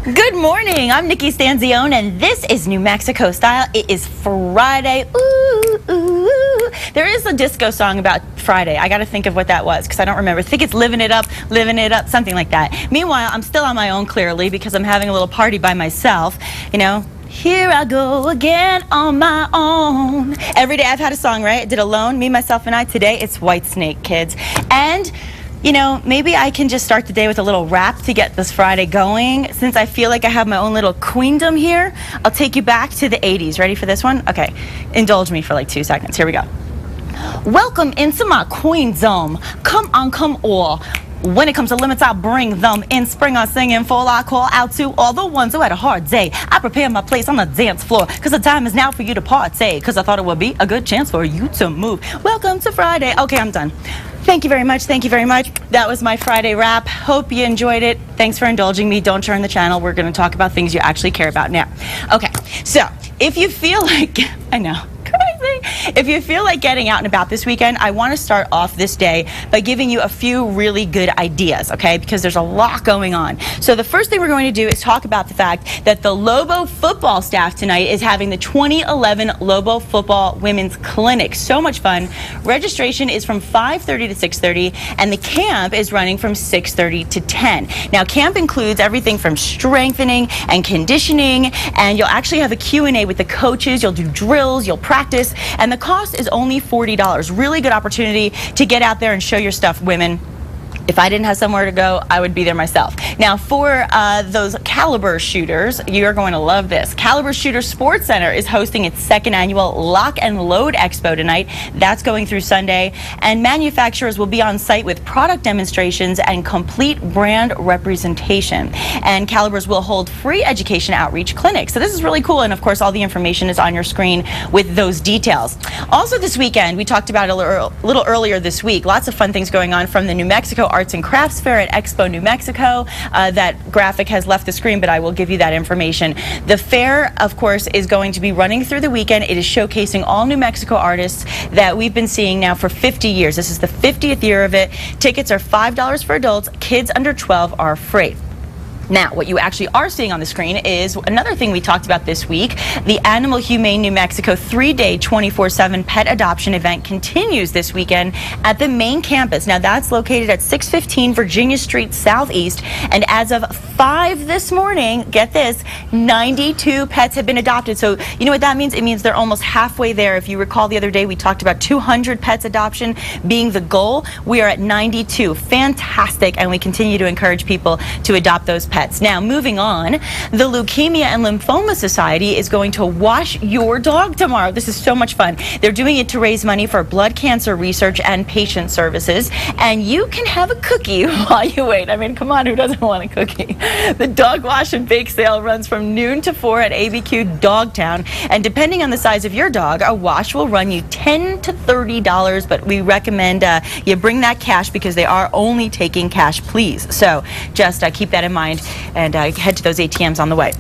Good morning, I'm Nikki Stanzione, and this is New Mexico Style. It is Friday. Ooh, ooh, ooh. There is a disco song about Friday. I got to think of what that was because I don't remember. I think it's Living It Up, something like that. Meanwhile, I'm still on my own, clearly, because I'm having a little party by myself, you know. Here I go again on my own. Every day I've had a song, right? I did Alone, Me, Myself, and I. Today it's White Snake, kids. And you know, maybe I can just start the day with a little rap to get this Friday going. Since I feel like I have my own little queendom here, I'll take you back to the 80s. Ready for this one? Okay, indulge me for like 2 seconds. Here we go. Welcome into my queendom. Come on, come all. When it comes to limits, I bring them. In spring, I sing in fall. I call out to all the ones who had a hard day. I prepare my place on the dance floor, because the time is now for you to partay, because I thought it would be a good chance for you to move. Welcome to Friday. Okay, I'm done. Thank you very much. Thank you very much. That was my Friday wrap. Hope you enjoyed it. Thanks for indulging me. Don't turn the channel. We're going to talk about things you actually care about now. Okay, so if you feel like, I know, if you feel like getting out and about this weekend, I want to start off this day by giving you a few really good ideas, okay? Because there's a lot going on. So the first thing we're going to do is talk about the fact that the Lobo football staff tonight is having the 2011 Lobo Football Women's Clinic. So much fun. Registration is from 5:30 to 6:30, and the camp is running from 6:30 to 10. Now, camp includes everything from strengthening and conditioning, and you'll actually have a Q&A with the coaches. You'll do drills, you'll practice, and the cost is only $40. Really good opportunity to get out there and show your stuff, women. If I didn't have somewhere to go, I would be there myself. Now, for those caliber shooters, you're going to love this. Caliber Shooter Sports Center is hosting its second annual Lock and Load Expo tonight. That's going through Sunday. And manufacturers will be on site with product demonstrations and complete brand representation. And Calibers will hold free education outreach clinics. So this is really cool. And of course, all the information is on your screen with those details. Also this weekend, we talked about a little earlier this week, lots of fun things going on from the New Mexico Arts and Crafts Fair at Expo New Mexico. That graphic has left the screen, but I will give you that information. The fair, of course, is going to be running through the weekend. It is showcasing all New Mexico artists that we've been seeing now for 50 years. This is the 50th year of it. Tickets are $5 for adults. Kids under 12 are free. Now, what you actually are seeing on the screen is another thing we talked about this week. The Animal Humane New Mexico 3-day 24/7 pet adoption event continues this weekend at the main campus. Now, that's located at 615 Virginia Street Southeast. And as of 5 this morning, get this, 92 pets have been adopted. So you know what that means? It means they're almost halfway there. If you recall the other day, we talked about 200 pets adoption being the goal. We are at 92. Fantastic. And we continue to encourage people to adopt those pets. Now, moving on, the Leukemia and Lymphoma Society is going to wash your dog tomorrow. This is so much fun. They're doing it to raise money for blood cancer research and patient services. And you can have a cookie while you wait. I mean, come on, who doesn't want a cookie? The dog wash and bake sale runs from noon to 4 at ABQ Dogtown. And depending on the size of your dog, a wash will run you $10 to $30. But we recommend you bring that cash because they are only taking cash, please. So just keep that in mind. And head to those ATMs on the way.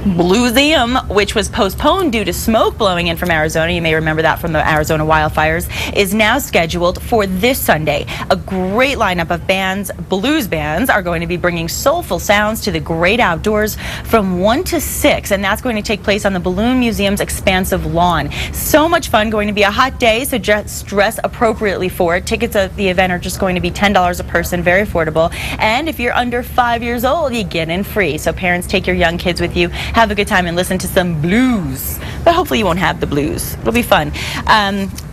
Blueseum, which was postponed due to smoke blowing in from Arizona, you may remember that from the Arizona wildfires, is now scheduled for this Sunday. A great lineup of bands, blues bands, are going to be bringing soulful sounds to the great outdoors from 1 to 6, and that's going to take place on the Balloon Museum's expansive lawn. So much fun, going to be a hot day, so just dress appropriately for it. Tickets at the event are just going to be $10 a person, very affordable. And if you're under 5 years old, you get in free. So parents, take your young kids with you. Have a good time and listen to some blues. But hopefully you won't have the blues. It'll be fun.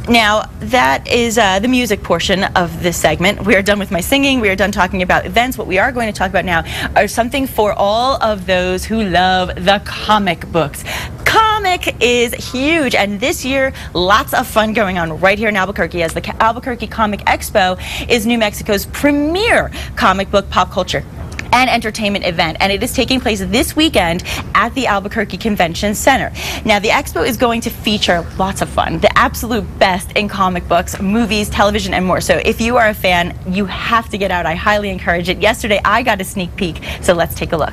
Now, that is the music portion of this segment. We are done with my singing. We are done talking about events. What we are going to talk about now are something for all of those who love the comic books. Comic is huge, and this year, lots of fun going on right here in Albuquerque, as the Albuquerque Comic Expo is New Mexico's premier comic book pop culture and entertainment event, and it is taking place this weekend at the Albuquerque Convention Center. Now, the expo is going to feature lots of fun, the absolute best in comic books, movies, television, and more. So if you are a fan, you have to get out. I highly encourage it. Yesterday, I got a sneak peek, so let's take a look.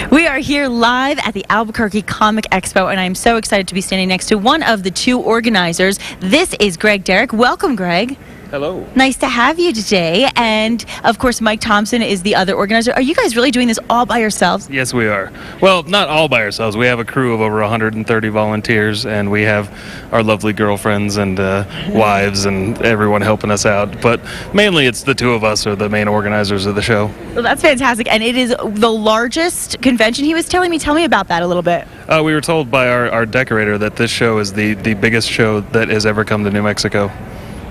We are here live at the Albuquerque Comic Expo, and I'm so excited to be standing next to one of the two organizers. This is Greg Derrick. Welcome, Greg. Hello. Nice to have you today. And of course, Mike Thompson is the other organizer. Are you guys really doing this all by yourselves? Yes, we are. Well, not all by ourselves. We have a crew of over 130 volunteers, and we have our lovely girlfriends and wives and everyone helping us out. But mainly it's the two of us are the main organizers of the show. Well, that's fantastic. And it is the largest convention, he was telling me. Tell me about that a little bit. We were told by our decorator that this show is the biggest show that has ever come to New Mexico.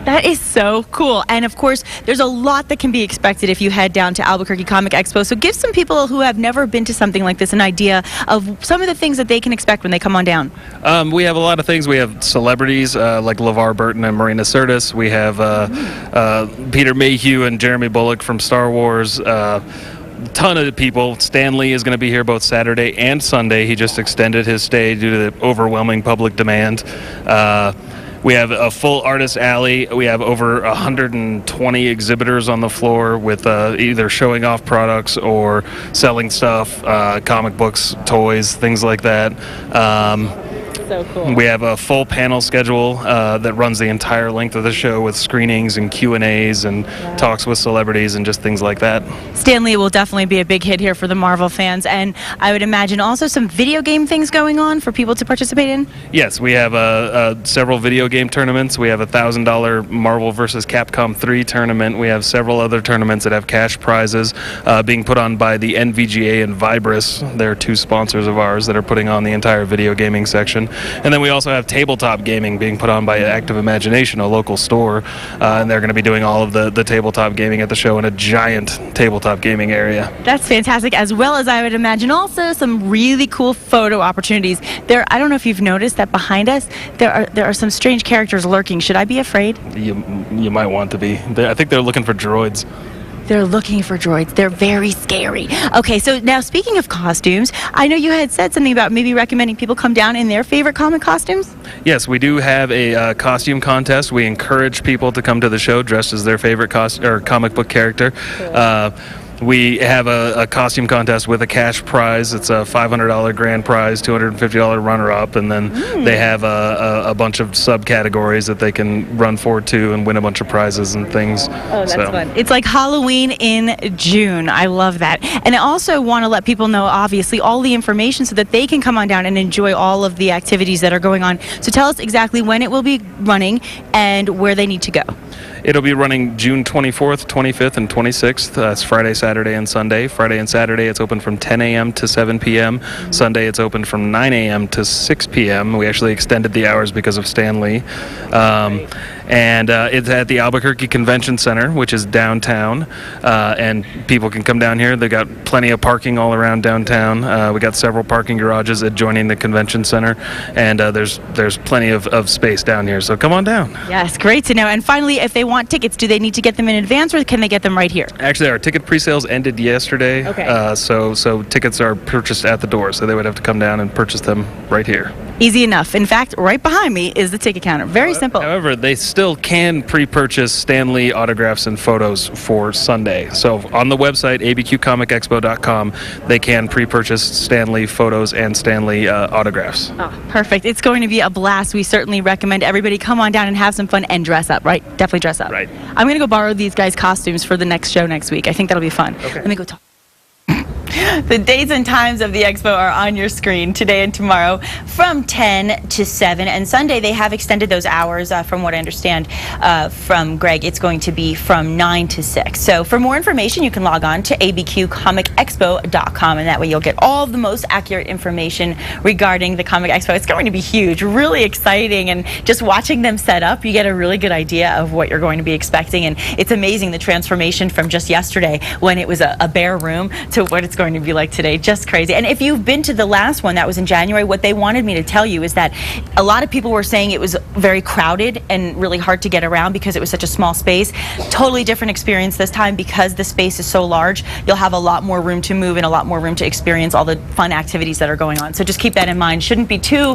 That is so cool. And of course, there's a lot that can be expected if you head down to Albuquerque Comic Expo. So give some people who have never been to something like this an idea of some of the things that they can expect when they come on down. We have a lot of things. We have celebrities like LeVar Burton and Marina Sirtis. We have Peter Mayhew and Jeremy Bullock from Star Wars. Ton of people. Stan Lee is going to be here both Saturday and Sunday. He just extended his stay due to the overwhelming public demand. We have a full artist alley. We have over 120 exhibitors on the floor with either showing off products or selling stuff, comic books, toys, things like that. So cool. We have a full panel schedule that runs the entire length of the show with screenings and Q&As and talks with celebrities and just things like that. Stan Lee will definitely be a big hit here for the Marvel fans, and I would imagine also some video game things going on for people to participate in? Yes, we have several video game tournaments. We have a $1,000 Marvel vs. Capcom 3 tournament. We have several other tournaments that have cash prizes being put on by the NVGA and Vibris. They're two sponsors of ours that are putting on the entire video gaming section. And then we also have tabletop gaming being put on by Active Imagination, a local store, and they're going to be doing all of the tabletop gaming at the show in a giant tabletop gaming area. That's fantastic, as well as I would imagine also some really cool photo opportunities. I don't know if you've noticed that behind us there are some strange characters lurking. Should I be afraid? You might want to be. I think they're looking for droids. They're looking for droids. They're very scary. Okay, so now speaking of costumes, I know you had said something about maybe recommending people come down in their favorite comic costumes? Yes, we do have a costume contest. We encourage people to come to the show dressed as their favorite comic book character. Cool. We have a costume contest with a cash prize. It's a $500 grand prize, $250 runner-up, and then they have a bunch of subcategories that they can run forward to and win a bunch of prizes and things. Oh, that's fun. It's like Halloween in June. I love that. And I also want to let people know, obviously, all the information so that they can come on down and enjoy all of the activities that are going on. So tell us exactly when it will be running and where they need to go. It'll be running June 24th, 25th, and 26th. That's Friday, Saturday, and Sunday. Friday and Saturday, it's open from 10 a.m. to 7 p.m. Sunday, it's open from 9 a.m. to 6 p.m. We actually extended the hours because of Stan Lee. And it's at the Albuquerque Convention Center, which is downtown. And people can come down here. They've got plenty of parking all around downtown. We got several parking garages adjoining the convention center. And there's plenty of space down here. So come on down. Yes, great to know. And finally, if they want tickets, do they need to get them in advance or can they get them right here? Actually, our ticket pre-sales ended yesterday. Okay. So tickets are purchased at the door. So they would have to come down and purchase them right here. Easy enough. In fact, right behind me is the ticket counter. Very simple. However, they still can pre-purchase Stan Lee autographs and photos for Sunday. So on the website, abqcomicexpo.com, they can pre-purchase Stan Lee photos and Stan Lee autographs. Oh, perfect. It's going to be a blast. We certainly recommend everybody come on down and have some fun and dress up, right? Definitely dress up. Right. I'm going to go borrow these guys' costumes for the next show next week. I think that'll be fun. Okay. Let me go talk. The dates and times of the expo are on your screen today and tomorrow from 10 to 7. And Sunday, they have extended those hours, from what I understand from Greg. It's going to be from 9 to 6. So for more information, you can log on to abqcomicexpo.com, and that way you'll get all the most accurate information regarding the Comic Expo. It's going to be huge, really exciting, and just watching them set up, you get a really good idea of what you're going to be expecting. And it's amazing the transformation from just yesterday when it was a bare room to what it's going to be like today. Just crazy. And if you've been to the last one that was in January, what they wanted me to tell you is that a lot of people were saying it was very crowded and really hard to get around because it was such a small space. Totally different experience this time because the space is so large. You'll have a lot more room to move and a lot more room to experience all the fun activities that are going on. So just keep that in mind. Shouldn't be too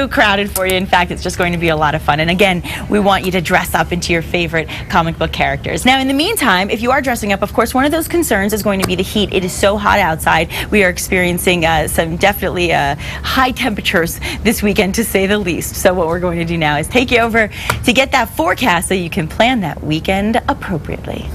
crowded for you. In fact, it's just going to be a lot of fun. And again, we want you to dress up into your favorite comic book characters. Now, in the meantime, if you are dressing up, of course, one of those concerns is going to be the heat. It is so hot outside. We are experiencing some definitely high temperatures this weekend, to say the least. So what we're going to do now is take you over to get that forecast so you can plan that weekend appropriately.